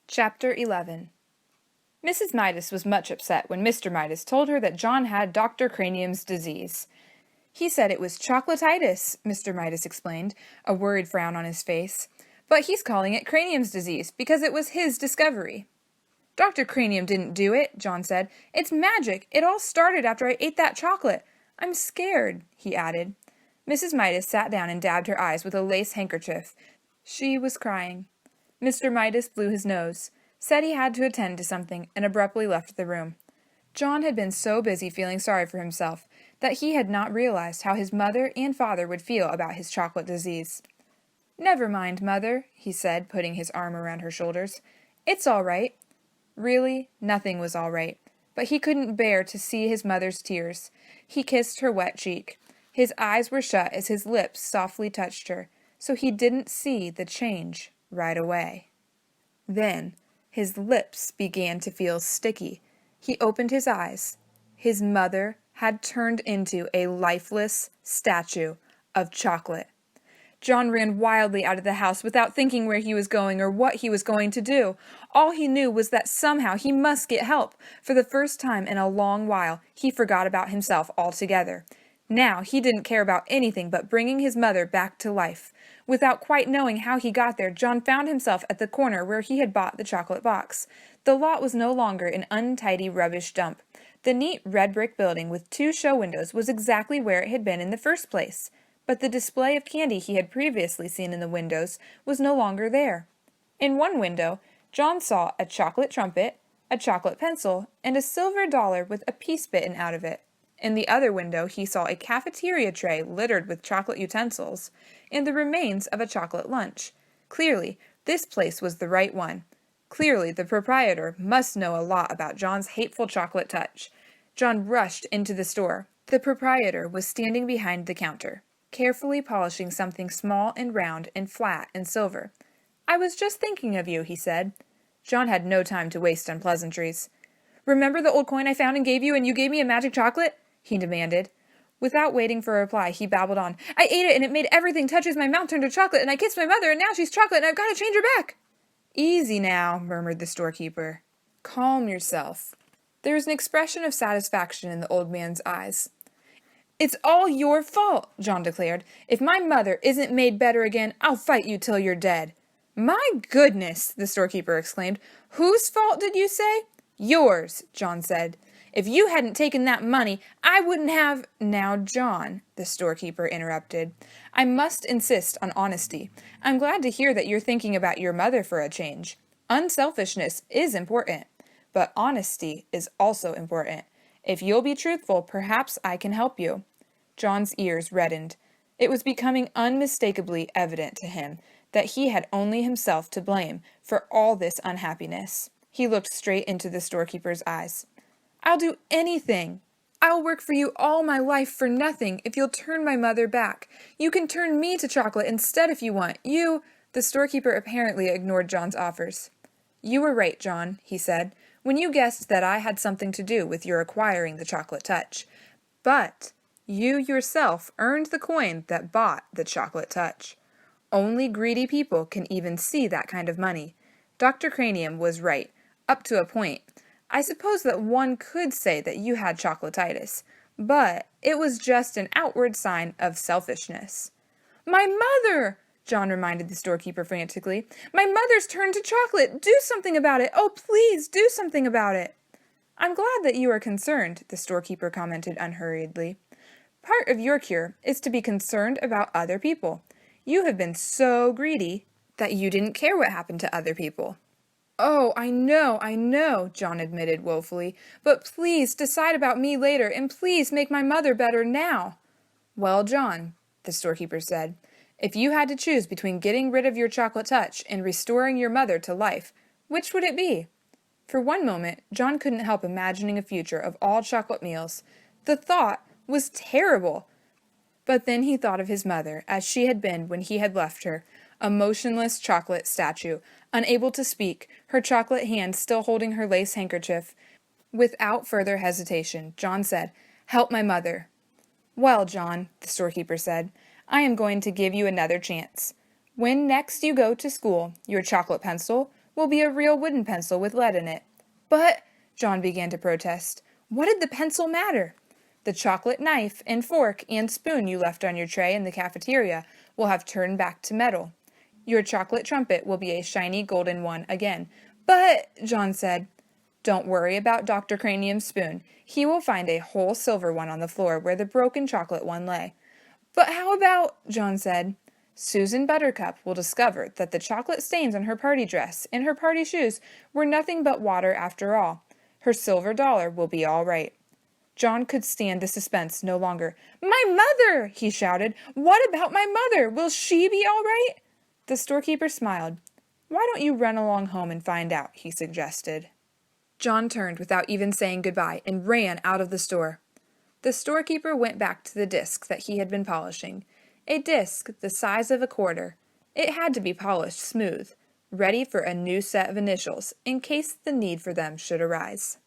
Chapter 11 Mrs. Midas was much upset when Mr. Midas told her that John had Dr. Cranium's disease. He said it was chocolatitis, Mr. Midas explained, a worried frown on his face. But he's calling it Cranium's disease because it was his discovery. Dr. Cranium didn't do it, John said. It's magic. It all started after I ate that chocolate. I'm scared, he added. Mrs. Midas sat down and dabbed her eyes with a lace handkerchief. She was crying. Mr. Midas blew his nose, said he had to attend to something, and abruptly left the room. John had been so busy feeling sorry for himself that he had not realized how his mother and father would feel about his chocolate disease. "Never mind, Mother," he said, putting his arm around her shoulders. "It's all right." Really, nothing was all right, but he couldn't bear to see his mother's tears. He kissed her wet cheek. His eyes were shut as his lips softly touched her, so he didn't see the change right away. Then his lips began to feel sticky. He opened his eyes. His mother had turned into a lifeless statue of chocolate. John ran wildly out of the house without thinking where he was going or what he was going to do. All he knew was that somehow he must get help. For the first time in a long while, he forgot about himself altogether. Now he didn't care about anything but bringing his mother back to life. Without quite knowing how he got there, John found himself at the corner where he had bought the chocolate box. The lot was no longer an untidy rubbish dump. The neat red brick building with 2 show windows was exactly where it had been in the first place. But the display of candy he had previously seen in the windows was no longer there. In one window, John saw a chocolate trumpet, a chocolate pencil, and a silver dollar with a piece bitten out of it. In the other window, he saw a cafeteria tray littered with chocolate utensils and the remains of a chocolate lunch. Clearly, this place was the right one. Clearly, the proprietor must know a lot about John's hateful chocolate touch. John rushed into the store. The proprietor was standing behind the counter, carefully polishing something small and round and flat and silver. "I was just thinking of you," he said. John had no time to waste on pleasantries. "Remember the old coin I found and gave you, and you gave me a magic chocolate?" he demanded. Without waiting for a reply, he babbled on. "I ate it, and it made everything touch as my mouth turned to chocolate, and I kissed my mother, and now she's chocolate, and I've got to change her back." "Easy now," murmured the storekeeper. "Calm yourself." There was an expression of satisfaction in the old man's eyes. "It's all your fault," John declared. "If my mother isn't made better again, I'll fight you till you're dead." "My goodness!" the storekeeper exclaimed. "Whose fault did you say?" "Yours," John said. "If you hadn't taken that money, I wouldn't have—" "Now, John," the storekeeper interrupted, "I must insist on honesty. I'm glad to hear that you're thinking about your mother for a change. Unselfishness is important, but honesty is also important. If you'll be truthful, perhaps I can help you." John's ears reddened. It was becoming unmistakably evident to him that he had only himself to blame for all this unhappiness. He looked straight into the storekeeper's eyes. "I'll do anything. I'll work for you all my life for nothing if you'll turn my mother back. You can turn me to chocolate instead if you want. The storekeeper apparently ignored John's offers. "You were right, John," he said, "when you guessed that I had something to do with your acquiring the chocolate touch. But you yourself earned the coin that bought the chocolate touch. Only greedy people can even see that kind of money. Dr. Cranium was right, up to a point. I suppose that one could say that you had chocolatitis, but it was just an outward sign of selfishness." "My mother!" John reminded the storekeeper frantically. "My mother's turned to chocolate! Do something about it! Oh, please, do something about it!" "I'm glad that you are concerned," the storekeeper commented unhurriedly. "Part of your cure is to be concerned about other people. You have been so greedy that you didn't care what happened to other people." "Oh, I know," John admitted woefully. "But please decide about me later, and please make my mother better now." "Well, John," the storekeeper said, "if you had to choose between getting rid of your chocolate touch and restoring your mother to life, which would it be?" For one moment, John couldn't help imagining a future of all chocolate meals. The thought was terrible. But then he thought of his mother, as she had been when he had left her, a motionless chocolate statue, unable to speak, her chocolate hand still holding her lace handkerchief. Without further hesitation, John said, "Help my mother." "Well, John," the storekeeper said, "I am going to give you another chance. When next you go to school, your chocolate pencil, will be a real wooden pencil with lead in it. But, John began to protest, what did the pencil matter? The chocolate knife and fork and spoon you left on your tray in the cafeteria will have turned back to metal. Your chocolate trumpet will be a shiny golden one again. But, John said, don't worry about Dr. Cranium's spoon. He will find a whole silver one on the floor where the broken chocolate one lay. But how about, John said, Susan Buttercup will discover that the chocolate stains on her party dress and her party shoes were nothing but water after all. Her silver dollar will be all right. John could stand the suspense no longer. My mother! He shouted. What about my mother? Will she be all right? The storekeeper smiled. Why don't you run along home and find out, he suggested. John turned without even saying goodbye and ran out of the store. The storekeeper went back to the disc that he had been polishing. A disc the size of a quarter. It had to be polished smooth, ready for a new set of initials in case the need for them should arise.